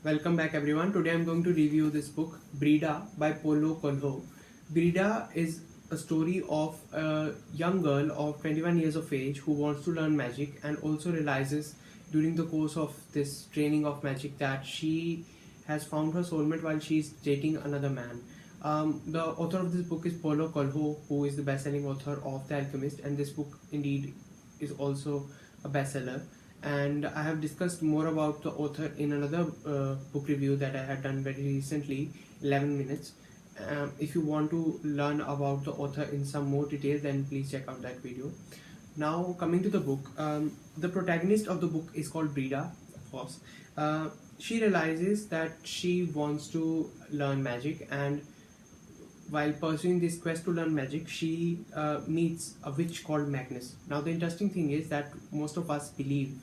Welcome back everyone. Today I'm going to review this book Brida by Paulo Coelho. Brida is a story of a young girl of 21 years of age who wants to learn magic and also realizes during the course of this training of magic that she has found her soulmate while she's dating another man. The author of this book is Paulo Coelho, who is the best-selling author of The Alchemist, and this book indeed is also a bestseller. And I have discussed more about the author in another book review that I had done very recently, 11 minutes. If you want to learn about the author in some more detail, then please check out that video. Now coming to the book, the protagonist of the book is called Brida, of course. She realizes that she wants to learn magic, and while pursuing this quest to learn magic, she meets a witch called Magnus. Now the interesting thing is that most of us believe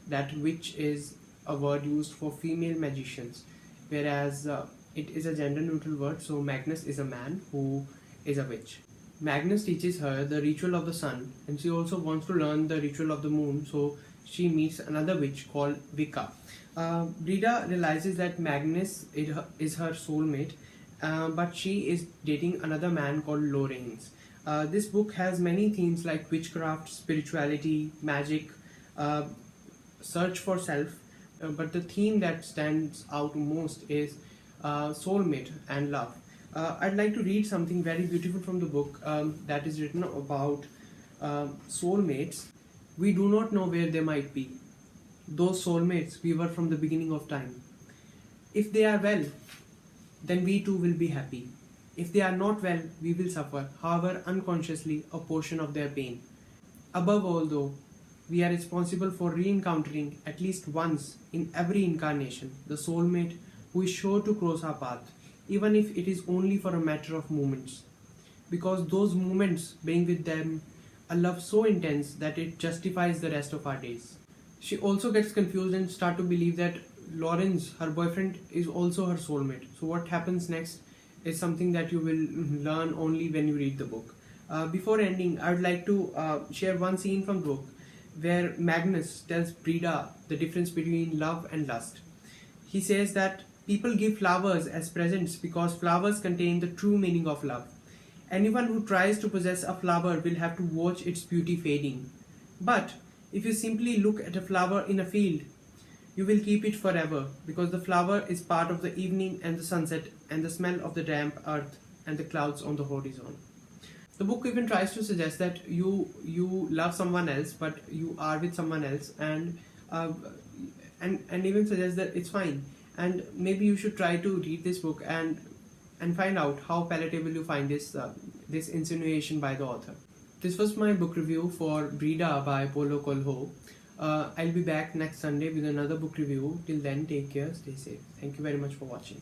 that witch is a word used for female magicians, whereas it is a gender neutral word, so Magnus is a man who is a witch. Magnus teaches her the ritual of the sun, and she also wants to learn the ritual of the moon, so she meets another witch called Vika. Brida realizes that Magnus is her soulmate, but she is dating another man called Lorenz. This book has many themes like witchcraft, spirituality, magic, search for self, but the theme that stands out most is soulmate and love. I'd like to read something very beautiful from the book that is written about soulmates. We do not know where they might be. Those soulmates we were from the beginning of time. If they are well, then we too will be happy. If they are not well, we will suffer, however unconsciously, a portion of their pain. Above all though, we are responsible for re-encountering at least once in every incarnation the soulmate who is sure to cross our path, even if it is only for a matter of moments. Because those moments bring with them a love so intense that it justifies the rest of our days. She also gets confused and starts to believe that Lorenz, her boyfriend, is also her soulmate. So what happens next is something that you will learn only when you read the book. Before ending, I would like to share one scene from the book where Magnus tells Brida the difference between love and lust. He says that people give flowers as presents because flowers contain the true meaning of love. Anyone who tries to possess a flower will have to watch its beauty fading. But if you simply look at a flower in a field, you will keep it forever because the flower is part of the evening and the sunset and the smell of the damp earth and the clouds on the horizon. The book even tries to suggest that you love someone else, but you are with someone else, and even suggests that it's fine. And maybe you should try to read this book and find out how palatable you find this insinuation by the author. This was my book review for Brida by Paulo Coelho. I'll be back next Sunday with another book review. Till then, take care, stay safe. Thank you very much for watching.